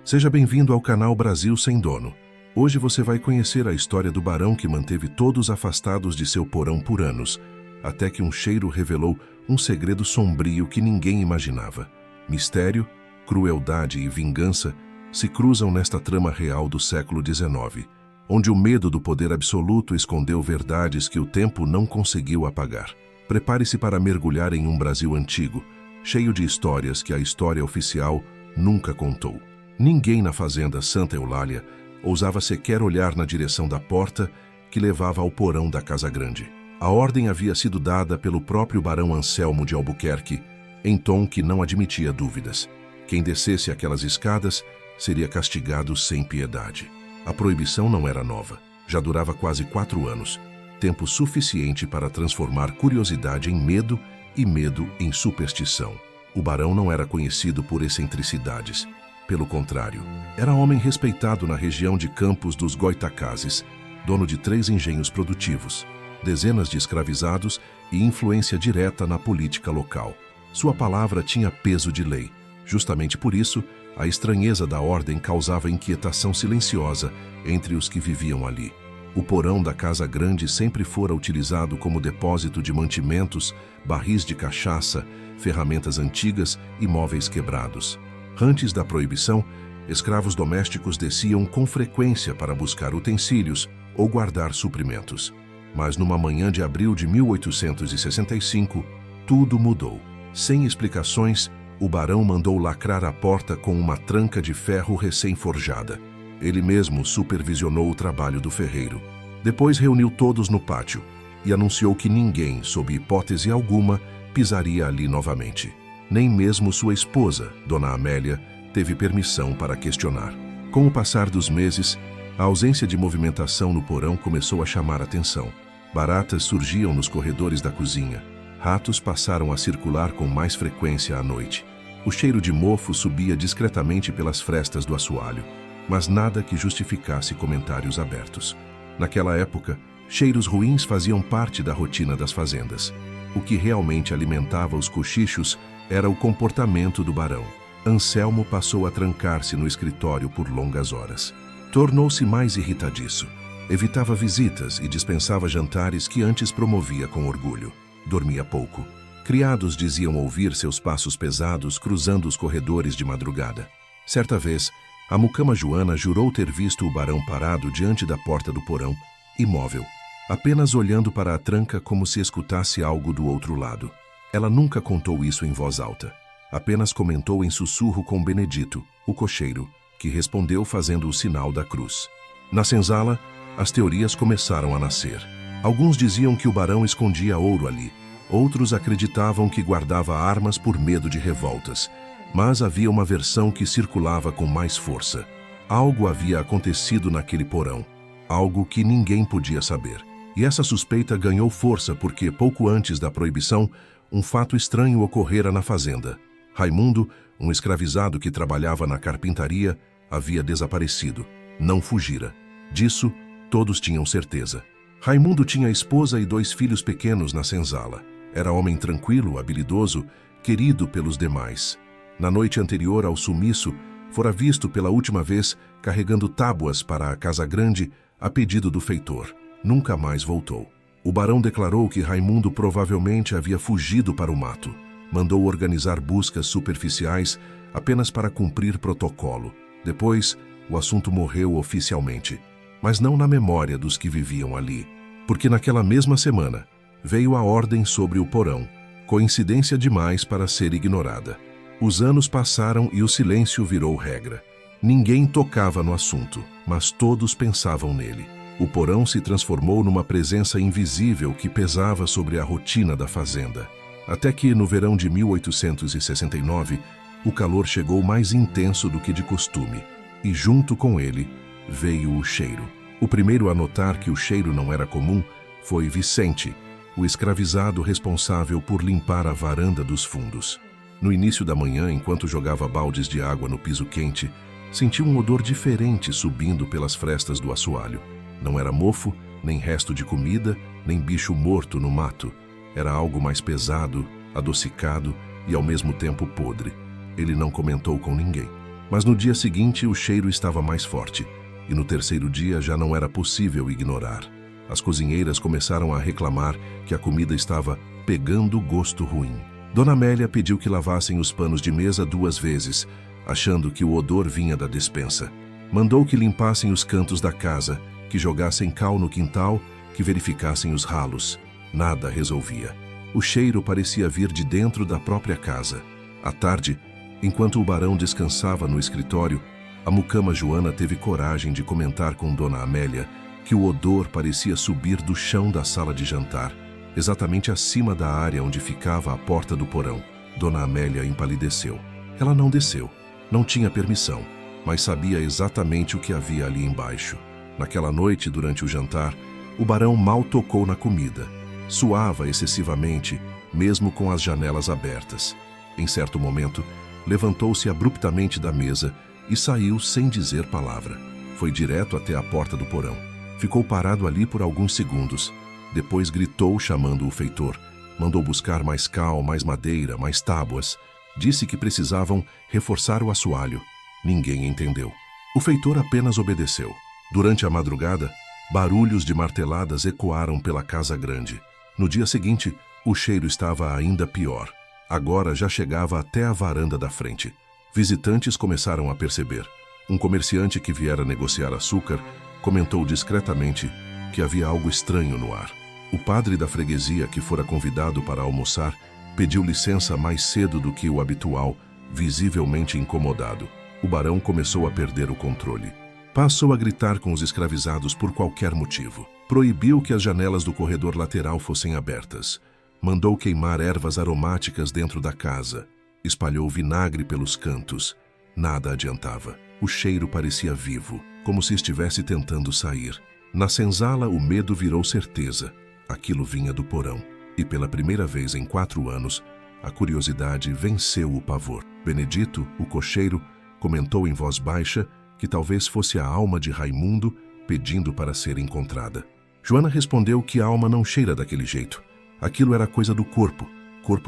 Seja bem-vindo ao canal Brasil Sem Dono. Hoje você vai conhecer a história do barão que manteve todos afastados de seu porão por anos, até que um cheiro revelou um segredo sombrio que ninguém imaginava. Mistério, crueldade e vingança se cruzam nesta trama real do século XIX, onde o medo do poder absoluto escondeu verdades que o tempo não conseguiu apagar. Prepare-se para mergulhar em um Brasil antigo, cheio de histórias que a história oficial nunca contou. Ninguém na fazenda Santa Eulália ousava sequer olhar na direção da porta que levava ao porão da Casa Grande. A ordem havia sido dada pelo próprio barão Anselmo de Albuquerque, em tom que não admitia dúvidas. Quem descesse aquelas escadas seria castigado sem piedade. A proibição não era nova, já durava quase 4 anos, tempo suficiente para transformar curiosidade em medo e medo em superstição. O barão não era conhecido por excentricidades. Pelo contrário, era homem respeitado na região de Campos dos Goitacazes, dono de 3 engenhos produtivos, dezenas de escravizados e influência direta na política local. Sua palavra tinha peso de lei. Justamente por isso, a estranheza da ordem causava inquietação silenciosa entre os que viviam ali. O porão da Casa Grande sempre fora utilizado como depósito de mantimentos, barris de cachaça, ferramentas antigas e móveis quebrados. Antes da proibição, escravos domésticos desciam com frequência para buscar utensílios ou guardar suprimentos. Mas numa manhã de abril de 1865, tudo mudou. Sem explicações, o barão mandou lacrar a porta com uma tranca de ferro recém-forjada. Ele mesmo supervisionou o trabalho do ferreiro. Depois reuniu todos no pátio e anunciou que ninguém, sob hipótese alguma, pisaria ali novamente. Nem mesmo sua esposa, Dona Amélia, teve permissão para questionar. Com o passar dos meses, a ausência de movimentação no porão começou a chamar atenção. Baratas surgiam nos corredores da cozinha. Ratos passaram a circular com mais frequência à noite. O cheiro de mofo subia discretamente pelas frestas do assoalho, mas nada que justificasse comentários abertos. Naquela época, cheiros ruins faziam parte da rotina das fazendas. O que realmente alimentava os cochichos era o comportamento do barão. Anselmo passou a trancar-se no escritório por longas horas. Tornou-se mais irritadiço. Evitava visitas e dispensava jantares que antes promovia com orgulho. Dormia pouco. Criados diziam ouvir seus passos pesados cruzando os corredores de madrugada. Certa vez, a mucama Joana jurou ter visto o barão parado diante da porta do porão, imóvel, apenas olhando para a tranca como se escutasse algo do outro lado. Ela nunca contou isso em voz alta. Apenas comentou em sussurro com Benedito, o cocheiro, que respondeu fazendo o sinal da cruz. Na senzala, as teorias começaram a nascer. Alguns diziam que o barão escondia ouro ali. Outros acreditavam que guardava armas por medo de revoltas. Mas havia uma versão que circulava com mais força. Algo havia acontecido naquele porão. Algo que ninguém podia saber. E essa suspeita ganhou força porque, pouco antes da proibição, um fato estranho ocorrera na fazenda. Raimundo, um escravizado que trabalhava na carpintaria, havia desaparecido. Não fugira. Disso, todos tinham certeza. Raimundo tinha esposa e 2 filhos pequenos na senzala. Era homem tranquilo, habilidoso, querido pelos demais. Na noite anterior ao sumiço, fora visto pela última vez carregando tábuas para a Casa Grande a pedido do feitor. Nunca mais voltou. O barão declarou que Raimundo provavelmente havia fugido para o mato. Mandou organizar buscas superficiais apenas para cumprir protocolo. Depois, o assunto morreu oficialmente, mas não na memória dos que viviam ali. Porque naquela mesma semana, veio a ordem sobre o porão, coincidência demais para ser ignorada. Os anos passaram e o silêncio virou regra. Ninguém tocava no assunto, mas todos pensavam nele. O porão se transformou numa presença invisível que pesava sobre a rotina da fazenda. Até que, no verão de 1869, o calor chegou mais intenso do que de costume, e junto com ele veio o cheiro. O primeiro a notar que o cheiro não era comum foi Vicente, o escravizado responsável por limpar a varanda dos fundos. No início da manhã, enquanto jogava baldes de água no piso quente, sentiu um odor diferente subindo pelas frestas do assoalho. Não era mofo, nem resto de comida, nem bicho morto no mato. Era algo mais pesado, adocicado e ao mesmo tempo podre. Ele não comentou com ninguém. Mas no dia seguinte o cheiro estava mais forte, e no terceiro dia já não era possível ignorar. As cozinheiras começaram a reclamar que a comida estava pegando gosto ruim. Dona Amélia pediu que lavassem os panos de mesa 2 vezes, achando que o odor vinha da despensa. Mandou que limpassem os cantos da casa, que jogassem cal no quintal, que verificassem os ralos. Nada resolvia. O cheiro parecia vir de dentro da própria casa. À tarde, enquanto o barão descansava no escritório, a mucama Joana teve coragem de comentar com Dona Amélia que o odor parecia subir do chão da sala de jantar, exatamente acima da área onde ficava a porta do porão. Dona Amélia empalideceu. Ela não desceu, não tinha permissão, mas sabia exatamente o que havia ali embaixo. Naquela noite, durante o jantar, o barão mal tocou na comida. Suava excessivamente, mesmo com as janelas abertas. Em certo momento, levantou-se abruptamente da mesa e saiu sem dizer palavra. Foi direto até a porta do porão. Ficou parado ali por alguns segundos. Depois gritou chamando o feitor. Mandou buscar mais cal, mais madeira, mais tábuas. Disse que precisavam reforçar o assoalho. Ninguém entendeu. O feitor apenas obedeceu. Durante a madrugada, barulhos de marteladas ecoaram pela casa grande. No dia seguinte, o cheiro estava ainda pior. Agora já chegava até a varanda da frente. Visitantes começaram a perceber. Um comerciante que viera negociar açúcar comentou discretamente que havia algo estranho no ar. O padre da freguesia, que fora convidado para almoçar, pediu licença mais cedo do que o habitual, visivelmente incomodado. O barão começou a perder o controle. Passou a gritar com os escravizados por qualquer motivo. Proibiu que as janelas do corredor lateral fossem abertas. Mandou queimar ervas aromáticas dentro da casa. Espalhou vinagre pelos cantos. Nada adiantava. O cheiro parecia vivo, como se estivesse tentando sair. Na senzala, o medo virou certeza. Aquilo vinha do porão. E pela primeira vez em 4 anos, a curiosidade venceu o pavor. Benedito, o cocheiro, comentou em voz baixa que talvez fosse a alma de Raimundo pedindo para ser encontrada. Joana respondeu que a alma não cheira daquele jeito. Aquilo era coisa do corpo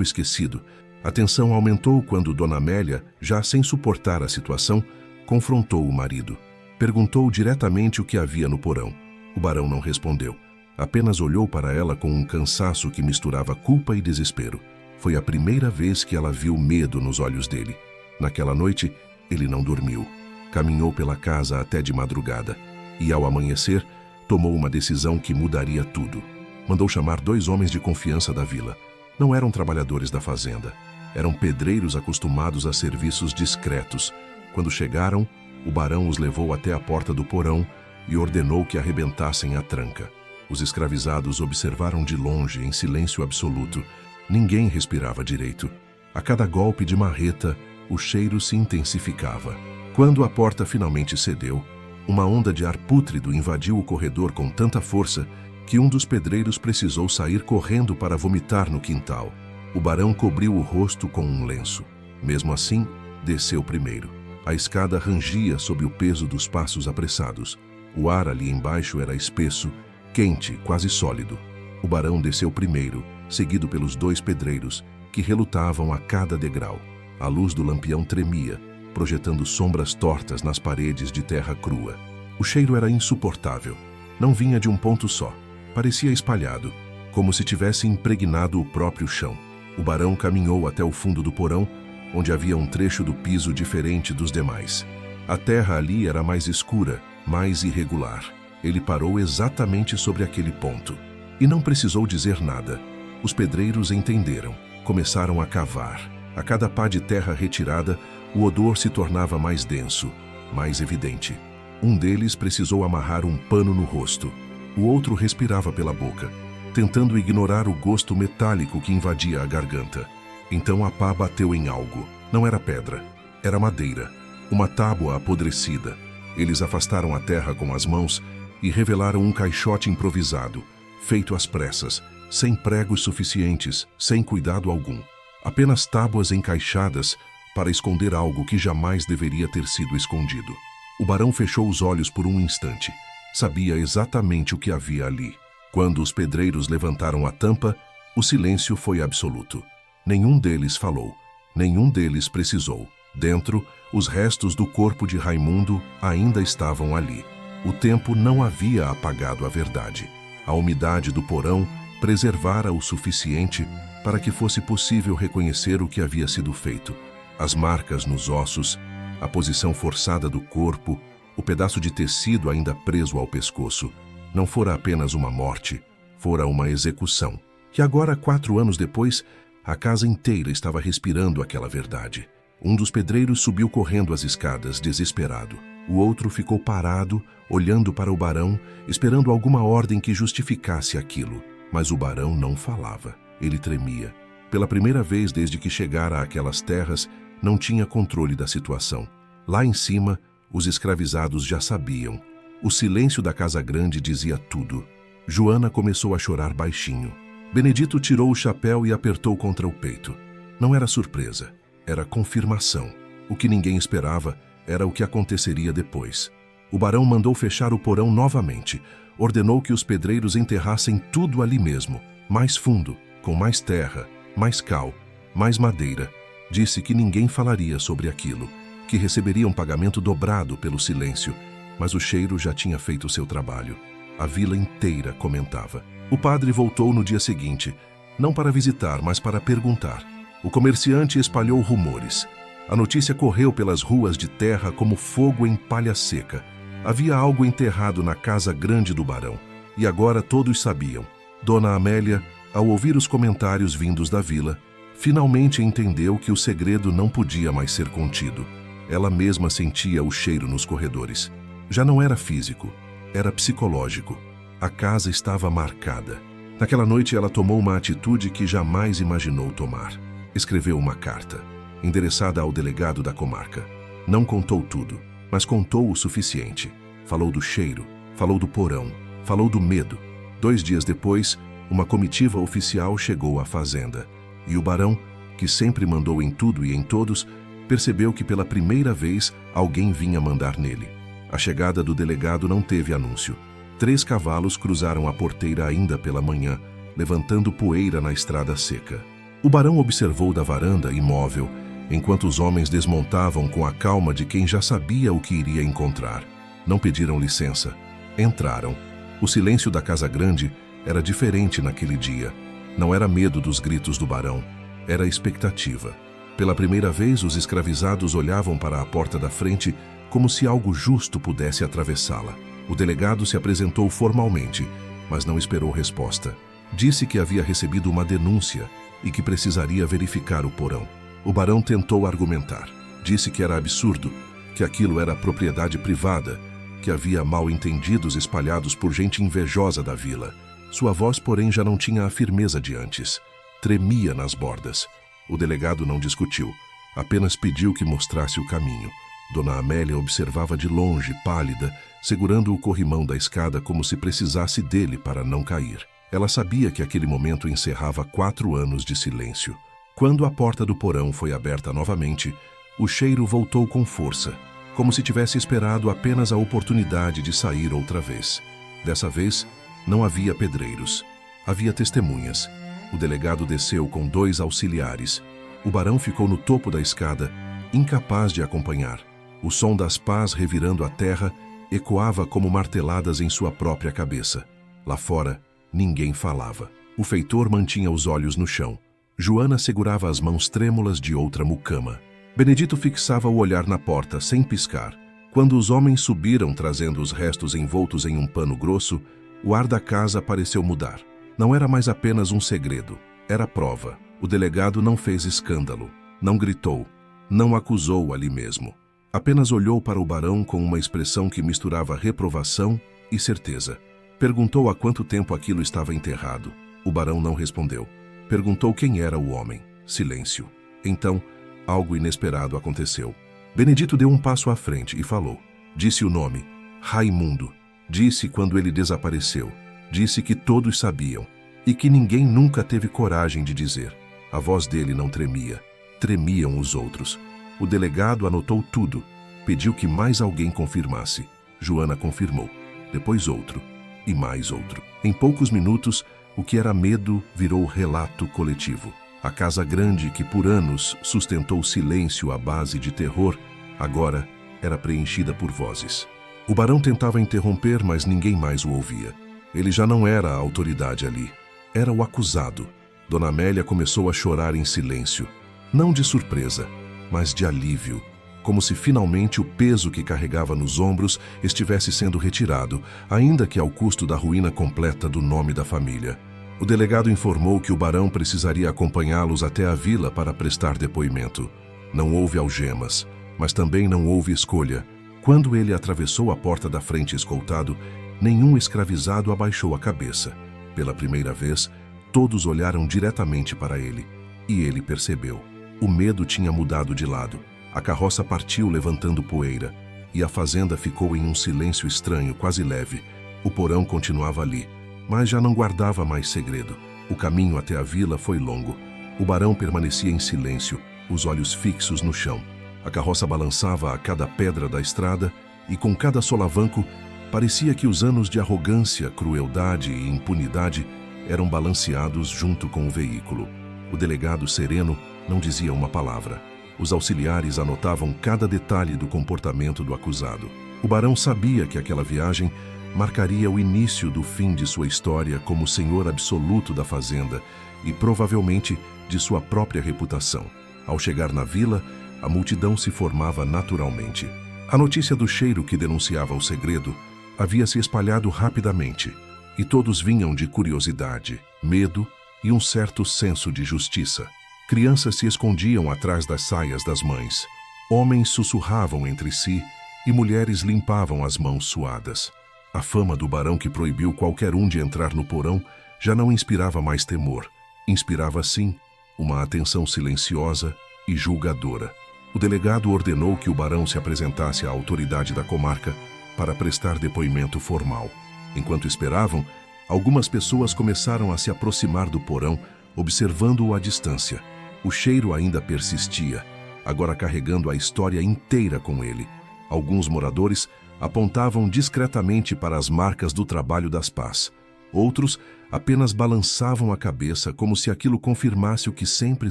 esquecido. A tensão aumentou quando Dona Amélia, já sem suportar a situação, confrontou o marido. Perguntou diretamente o que havia no porão. O barão não respondeu. Apenas olhou para ela com um cansaço que misturava culpa e desespero. Foi a primeira vez que ela viu medo nos olhos dele. Naquela noite, ele não dormiu. Caminhou pela casa até de madrugada e, ao amanhecer, tomou uma decisão que mudaria tudo. Mandou chamar 2 homens de confiança da vila. Não eram trabalhadores da fazenda. Eram pedreiros acostumados a serviços discretos. Quando chegaram, o barão os levou até a porta do porão e ordenou que arrebentassem a tranca. Os escravizados observaram de longe, em silêncio absoluto. Ninguém respirava direito. A cada golpe de marreta, o cheiro se intensificava. Quando a porta finalmente cedeu, uma onda de ar pútrido invadiu o corredor com tanta força que um dos pedreiros precisou sair correndo para vomitar no quintal. O barão cobriu o rosto com um lenço. Mesmo assim, desceu primeiro. A escada rangia sob o peso dos passos apressados. O ar ali embaixo era espesso, quente, quase sólido. O barão desceu primeiro, seguido pelos 2 pedreiros, que relutavam a cada degrau. A luz do lampião tremia, projetando sombras tortas nas paredes de terra crua. O cheiro era insuportável. Não vinha de um ponto só. Parecia espalhado, como se tivesse impregnado o próprio chão. O barão caminhou até o fundo do porão, onde havia um trecho do piso diferente dos demais. A terra ali era mais escura, mais irregular. Ele parou exatamente sobre aquele ponto. E não precisou dizer nada. Os pedreiros entenderam. Começaram a cavar. A cada pá de terra retirada, o odor se tornava mais denso, mais evidente. Um deles precisou amarrar um pano no rosto. O outro respirava pela boca, tentando ignorar o gosto metálico que invadia a garganta. Então a pá bateu em algo. Não era pedra, era madeira. Uma tábua apodrecida. Eles afastaram a terra com as mãos e revelaram um caixote improvisado, feito às pressas, sem pregos suficientes, sem cuidado algum. Apenas tábuas encaixadas para esconder algo que jamais deveria ter sido escondido. O barão fechou os olhos por um instante. Sabia exatamente o que havia ali. Quando os pedreiros levantaram a tampa, o silêncio foi absoluto. Nenhum deles falou. Nenhum deles precisou. Dentro, Os restos do corpo de Raimundo ainda estavam ali. O tempo não havia apagado a verdade. A umidade do porão preservara o suficiente para que fosse possível reconhecer o que havia sido feito. As marcas nos ossos, a posição forçada do corpo, o pedaço de tecido ainda preso ao pescoço. Não fora apenas uma morte, fora uma execução. E agora, 4 anos depois, a casa inteira estava respirando aquela verdade. Um dos pedreiros subiu correndo as escadas, desesperado. O outro ficou parado, olhando para o barão, esperando alguma ordem que justificasse aquilo. Mas o barão não falava. Ele tremia. Pela primeira vez desde que chegara àquelas terras, não tinha controle da situação. Lá em cima, os escravizados já sabiam. O silêncio da casa grande dizia tudo. Joana começou a chorar baixinho. Benedito tirou o chapéu e apertou contra o peito. Não era surpresa, era confirmação. O que ninguém esperava era o que aconteceria depois. O barão mandou fechar o porão novamente. Ordenou que os pedreiros enterrassem tudo ali mesmo, mais fundo, com mais terra, mais cal, mais madeira. Disse que ninguém falaria sobre aquilo, que receberia um pagamento dobrado pelo silêncio, mas o cheiro já tinha feito seu trabalho. A vila inteira comentava. O padre voltou no dia seguinte, não para visitar, mas para perguntar. O comerciante espalhou rumores. A notícia correu pelas ruas de terra como fogo em palha seca. Havia algo enterrado na casa grande do barão. E agora todos sabiam. Dona Amélia, ao ouvir os comentários vindos da vila, finalmente entendeu que o segredo não podia mais ser contido. Ela mesma sentia o cheiro nos corredores. Já não era físico, era psicológico. A casa estava marcada. Naquela noite ela tomou uma atitude que jamais imaginou tomar. Escreveu uma carta, endereçada ao delegado da comarca. Não contou tudo, mas contou o suficiente. Falou do cheiro, falou do porão, falou do medo. 2 dias depois, uma comitiva oficial chegou à fazenda. E o barão, que sempre mandou em tudo e em todos, percebeu que pela primeira vez alguém vinha mandar nele. A chegada do delegado não teve anúncio. 3 cavalos cruzaram a porteira ainda pela manhã, levantando poeira na estrada seca. O barão observou da varanda, imóvel, enquanto os homens desmontavam com a calma de quem já sabia o que iria encontrar. Não pediram licença. Entraram. O silêncio da casa grande era diferente naquele dia. Não era medo dos gritos do barão, era expectativa. Pela primeira vez, os escravizados olhavam para a porta da frente como se algo justo pudesse atravessá-la. O delegado se apresentou formalmente, mas não esperou resposta. Disse que havia recebido uma denúncia e que precisaria verificar o porão. O barão tentou argumentar. Disse que era absurdo, que aquilo era propriedade privada, que havia mal-entendidos espalhados por gente invejosa da vila. Sua voz, porém, já não tinha a firmeza de antes. Tremia nas bordas. O delegado não discutiu, apenas pediu que mostrasse o caminho. Dona Amélia observava de longe, pálida, segurando o corrimão da escada como se precisasse dele para não cair. Ela sabia que aquele momento encerrava 4 anos de silêncio. Quando a porta do porão foi aberta novamente, o cheiro voltou com força, como se tivesse esperado apenas a oportunidade de sair outra vez. Dessa vez, não havia pedreiros. Havia testemunhas. O delegado desceu com 2 auxiliares. O barão ficou no topo da escada, incapaz de acompanhar. O som das pás revirando a terra ecoava como marteladas em sua própria cabeça. Lá fora, ninguém falava. O feitor mantinha os olhos no chão. Joana segurava as mãos trêmulas de outra mucama. Benedito fixava o olhar na porta, sem piscar. Quando os homens subiram trazendo os restos envoltos em um pano grosso, o ar da casa pareceu mudar. Não era mais apenas um segredo, era prova. O delegado não fez escândalo, não gritou, não acusou ali mesmo. Apenas olhou para o barão com uma expressão que misturava reprovação e certeza. Perguntou há quanto tempo aquilo estava enterrado. O barão não respondeu. Perguntou quem era o homem. Silêncio. Então, algo inesperado aconteceu. Benedito deu um passo à frente e falou. Disse o nome. Raimundo. Disse quando ele desapareceu. Disse que todos sabiam e que ninguém nunca teve coragem de dizer. A voz dele não tremia. Tremiam os outros. O delegado anotou tudo. Pediu que mais alguém confirmasse. Joana confirmou. Depois outro. E mais outro. Em poucos minutos, o que era medo virou relato coletivo. A casa grande que por anos sustentou silêncio à base de terror, agora era preenchida por vozes. O barão tentava interromper, mas ninguém mais o ouvia. Ele já não era a autoridade ali. Era o acusado. Dona Amélia começou a chorar em silêncio. Não de surpresa, mas de alívio. Como se finalmente o peso que carregava nos ombros estivesse sendo retirado, ainda que ao custo da ruína completa do nome da família. O delegado informou que o barão precisaria acompanhá-los até a vila para prestar depoimento. Não houve algemas, mas também não houve escolha. Quando ele atravessou a porta da frente escoltado, nenhum escravizado abaixou a cabeça. Pela primeira vez, todos olharam diretamente para ele, e ele percebeu. O medo tinha mudado de lado. A carroça partiu levantando poeira, e a fazenda ficou em um silêncio estranho, quase leve. O porão continuava ali, mas já não guardava mais segredo. O caminho até a vila foi longo. O barão permanecia em silêncio, os olhos fixos no chão. A carroça balançava a cada pedra da estrada e, com cada solavanco, parecia que os anos de arrogância, crueldade e impunidade eram balanceados junto com o veículo. O delegado sereno não dizia uma palavra. Os auxiliares anotavam cada detalhe do comportamento do acusado. O barão sabia que aquela viagem marcaria o início do fim de sua história como senhor absoluto da fazenda e, provavelmente, de sua própria reputação. Ao chegar na vila, a multidão se formava naturalmente. A notícia do cheiro que denunciava o segredo havia se espalhado rapidamente, e todos vinham de curiosidade, medo e um certo senso de justiça. Crianças se escondiam atrás das saias das mães. Homens sussurravam entre si e mulheres limpavam as mãos suadas. A fama do barão que proibiu qualquer um de entrar no porão já não inspirava mais temor. Inspirava, sim, uma atenção silenciosa e julgadora. O delegado ordenou que o barão se apresentasse à autoridade da comarca para prestar depoimento formal. Enquanto esperavam, algumas pessoas começaram a se aproximar do porão, observando-o à distância. O cheiro ainda persistia, agora carregando a história inteira com ele. Alguns moradores apontavam discretamente para as marcas do trabalho das pás. Outros apenas balançavam a cabeça como se aquilo confirmasse o que sempre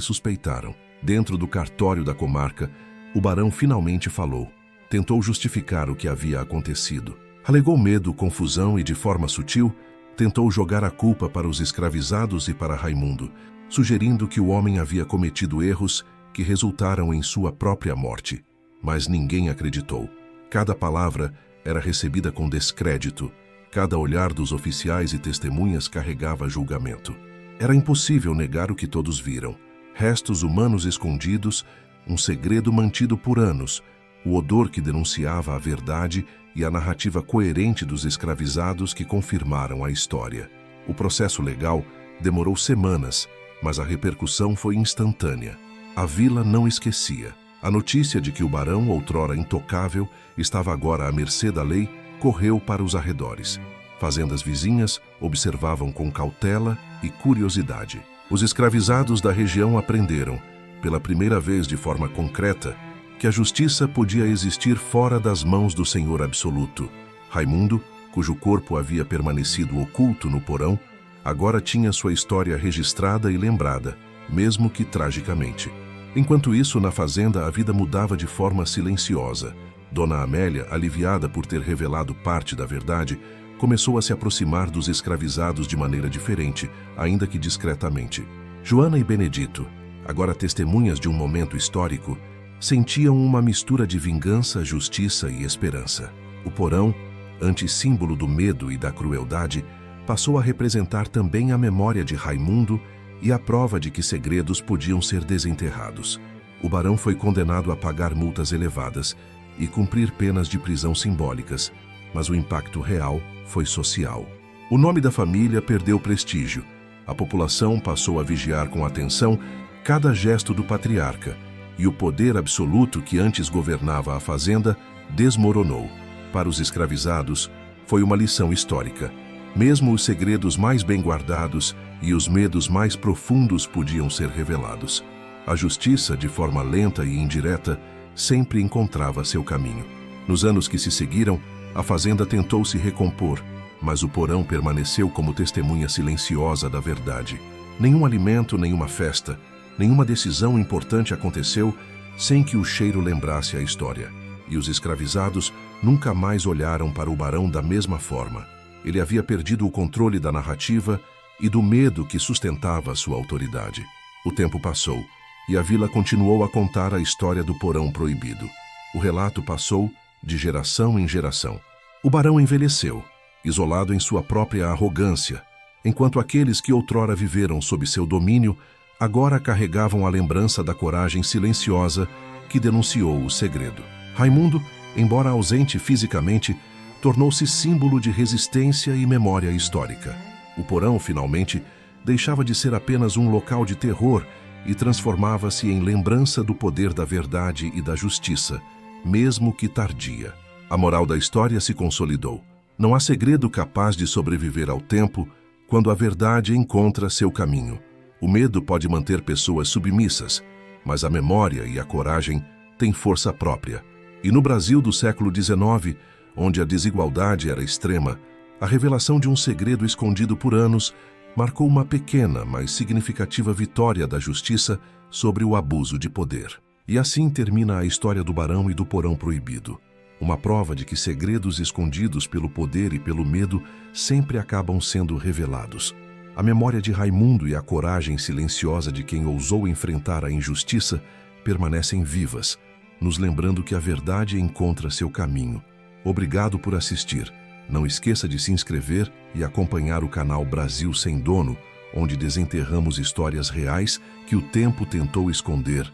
suspeitaram. Dentro do cartório da comarca, o barão finalmente falou. Tentou justificar o que havia acontecido. Alegou medo, confusão e, de forma sutil, tentou jogar a culpa para os escravizados e para Raimundo, sugerindo que o homem havia cometido erros que resultaram em sua própria morte. Mas ninguém acreditou. Cada palavra era recebida com descrédito. Cada olhar dos oficiais e testemunhas carregava julgamento. Era impossível negar o que todos viram. Restos humanos escondidos, um segredo mantido por anos, o odor que denunciava a verdade e a narrativa coerente dos escravizados que confirmaram a história. O processo legal demorou semanas, mas a repercussão foi instantânea. A vila não esquecia. A notícia de que o barão, outrora intocável, estava agora à mercê da lei, correu para os arredores. Fazendas vizinhas observavam com cautela e curiosidade. Os escravizados da região aprenderam, pela primeira vez de forma concreta, que a justiça podia existir fora das mãos do Senhor absoluto. Raimundo, cujo corpo havia permanecido oculto no porão, agora tinha sua história registrada e lembrada, mesmo que tragicamente. Enquanto isso, na fazenda, a vida mudava de forma silenciosa. Dona Amélia, aliviada por ter revelado parte da verdade, começou a se aproximar dos escravizados de maneira diferente, ainda que discretamente. Joana e Benedito, agora testemunhas de um momento histórico, sentiam uma mistura de vingança, justiça e esperança. O porão, antissímbolo do medo e da crueldade, passou a representar também a memória de Raimundo e a prova de que segredos podiam ser desenterrados. O barão foi condenado a pagar multas elevadas e cumprir penas de prisão simbólicas, mas o impacto real foi social. O nome da família perdeu prestígio. A população passou a vigiar com atenção cada gesto do patriarca, e o poder absoluto que antes governava a fazenda desmoronou. Para os escravizados, foi uma lição histórica. Mesmo os segredos mais bem guardados e os medos mais profundos podiam ser revelados. A justiça, de forma lenta e indireta, sempre encontrava seu caminho. Nos anos que se seguiram, a fazenda tentou se recompor, mas o porão permaneceu como testemunha silenciosa da verdade. Nenhum alimento, nenhuma festa, nenhuma decisão importante aconteceu sem que o cheiro lembrasse a história. e os escravizados nunca mais olharam para o barão da mesma forma. Ele havia perdido o controle da narrativa e do medo que sustentava sua autoridade. O tempo passou e a vila continuou a contar a história do porão proibido. O relato passou de geração em geração. O barão envelheceu, isolado em sua própria arrogância, enquanto aqueles que outrora viveram sob seu domínio agora carregavam a lembrança da coragem silenciosa que denunciou o segredo. Raimundo, embora ausente fisicamente, tornou-se símbolo de resistência e memória histórica. O porão, finalmente, deixava de ser apenas um local de terror e transformava-se em lembrança do poder da verdade e da justiça, mesmo que tardia. A moral da história se consolidou. Não há segredo capaz de sobreviver ao tempo quando a verdade encontra seu caminho. O medo pode manter pessoas submissas, mas a memória e a coragem têm força própria. E no Brasil do século XIX, onde a desigualdade era extrema, a revelação de um segredo escondido por anos marcou uma pequena, mas significativa vitória da justiça sobre o abuso de poder. E assim termina a história do barão e do porão proibido. Uma prova de que segredos escondidos pelo poder e pelo medo sempre acabam sendo revelados. A memória de Raimundo e a coragem silenciosa de quem ousou enfrentar a injustiça permanecem vivas, nos lembrando que a verdade encontra seu caminho. Obrigado por assistir. Não esqueça de se inscrever e acompanhar o canal Brasil Sem Dono, onde desenterramos histórias reais que o tempo tentou esconder